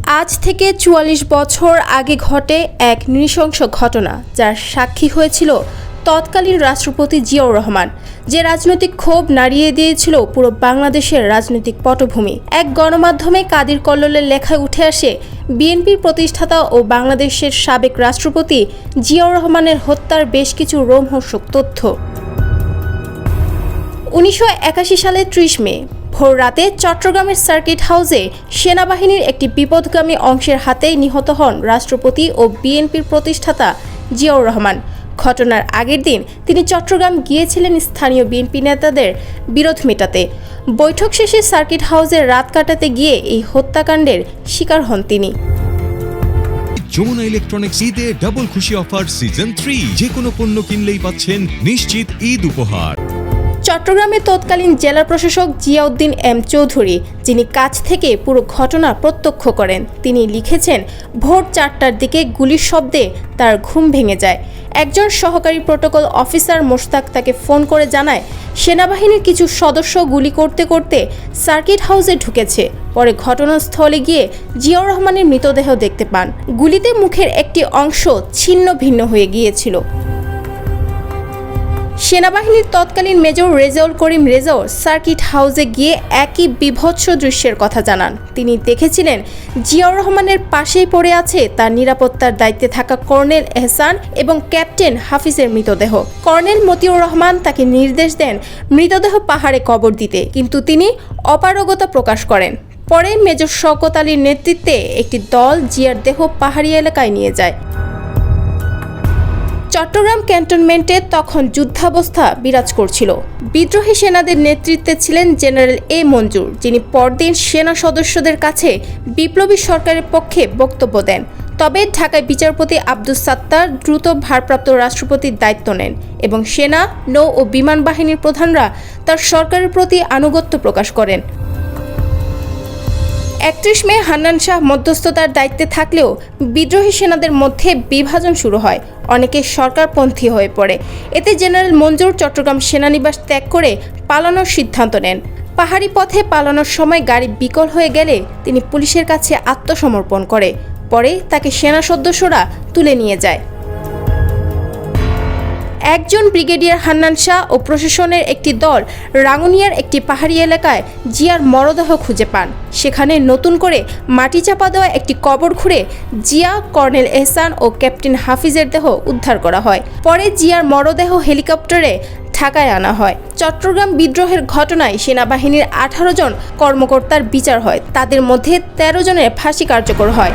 আজ থেকে ৪৪ বছর আগে ঘটে এক নৃশংস ঘটনা, যার সাক্ষী হয়েছিল তৎকালীন রাষ্ট্রপতি জিয়াউর রহমান, যে রাজনৈতিক ক্ষোভ নাড়িয়ে দিয়েছিল পুরো বাংলাদেশের রাজনৈতিক পটভূমি। এক গণমাধ্যমে কাদির কল্লোলের লেখায় উঠে আসে বিএনপির প্রতিষ্ঠাতা ও বাংলাদেশের সাবেক রাষ্ট্রপতি জিয়াউর রহমানের হত্যার বেশ কিছু রোমহর্ষক তথ্য। ১৯৮১ সালের ৩০ মে ভোর রাতে চট্টগ্রামের সার্কিট হাউসে সেনাবাহিনীর একটি বিপথগামী অংশের হাতে নিহত হন রাষ্ট্রপতি ও বিএনপির প্রতিষ্ঠাতা জিয়াউর রহমান। ঘটনার আগের দিন তিনি চট্টগ্রাম গিয়েছিলেন স্থানীয় বিএনপি নেতাদের বিরোধ মেটাতে। বৈঠক শেষে সার্কিট হাউসে রাত কাটাতে গিয়ে এই হত্যাকাণ্ডের শিকার হন তিনি। যমুনা ইলেকট্রনিক্স ঈদে ডাবল খুশি অফার সিজন 3, যে কোনো পণ্য কিনলেই পাচ্ছেন নিশ্চিত ঈদ উপহার। চট্টগ্রামের তৎকালীন জেলা প্রশাসক জিয়াউদ্দিন এম চৌধুরী, যিনি কাছ থেকে পুরো ঘটনা প্রত্যক্ষ করেন, তিনি লিখেছেন, ভোর ৪টার দিকে গুলির শব্দে তার ঘুম ভেঙে যায়। একজন সহকারী প্রোটোকল অফিসার মোশতাক তাকে ফোন করে জানায়, সেনাবাহিনীর কিছু সদস্য গুলি করতে করতে সার্কিট হাউসে ঢুকেছে। পরে ঘটনাস্থলে গিয়ে জিয়াউর রহমানের মৃতদেহ দেখতে পান। গুলিতে মুখের একটি অংশ ছিন্ন ভিন্ন হয়ে গিয়েছিল। সেনাবাহিনীর তৎকালীন মেজর রেজাউল করিম রেজাও সার্কিট হাউসে গিয়ে একই বিভৎস দৃশ্যের কথা জানান। তিনি দেখেছিলেন জিয়াউর রহমানের পাশেই পড়ে আছে তার নিরাপত্তার দায়িত্বে থাকা কর্নেল এহসান এবং ক্যাপ্টেন হাফিজের মৃতদেহ। কর্নেল মতিউর রহমান তাকে নির্দেশ দেন মৃতদেহ পাহাড়ে কবর দিতে, কিন্তু তিনি অপারগতা প্রকাশ করেন। পরে মেজর শওকত আলীর নেতৃত্বে একটি দল জিয়ার দেহ পাহাড়ি এলাকায় নিয়ে যায়। চট্টগ্রাম ক্যান্টনমেন্টে তখন যুদ্ধাবস্থা বিরাজ করছিল। বিদ্রোহী সেনাদের নেতৃত্বে ছিলেন জেনারেল এ মঞ্জুর, যিনি পরদিন সেনা সদস্যদের কাছে বিপ্লবী সরকারের পক্ষে বক্তব্য দেন। তবে ঢাকায় বিচারপতি আব্দুস সাত্তার দ্রুত ভারপ্রাপ্ত রাষ্ট্রপতির দায়িত্ব নেন এবং সেনা, নৌ ও বিমান বাহিনীর প্রধানরা তার সরকারের প্রতি আনুগত্য প্রকাশ করেন। ৩১ মে হান্নান শাহ মধ্যস্থতার দায়িত্বে থাকলেও বিদ্রোহী সেনাদের মধ্যে বিভাজন শুরু হয়। অনেকে সরকারপন্থী হয়ে পড়ে। এতে জেনারেল মঞ্জুর চট্টগ্রাম সেনানিবাস ত্যাগ করে পালানোর সিদ্ধান্ত নেন। পাহাড়ি পথে পালানোর সময় গাড়ি বিকল হয়ে গেলে তিনি পুলিশের কাছে আত্মসমর্পণ করে। পরে তাকে সেনা সদস্যরা তুলে নিয়ে যায়। একজন ব্রিগেডিয়ার হান্নান শাহ ও প্রশাসনের একটি দল রাঙ্গুনিয়ার একটি পাহাড়ি এলাকায় জিয়ার মরদেহ খুঁজে পান। সেখানে নতুন করে মাটি চাপা দেওয়া একটি কবর খুঁড়ে জিয়া, কর্নেল এহসান ও ক্যাপ্টেন হাফিজের দেহ উদ্ধার করা হয়। পরে জিয়ার মরদেহ হেলিকপ্টারে ঢাকায় আনা হয়। চট্টগ্রাম বিদ্রোহের ঘটনায় সেনাবাহিনীর 18 জন কর্মকর্তার বিচার হয়। তাদের মধ্যে 13 জনের ফাঁসি কার্যকর হয়।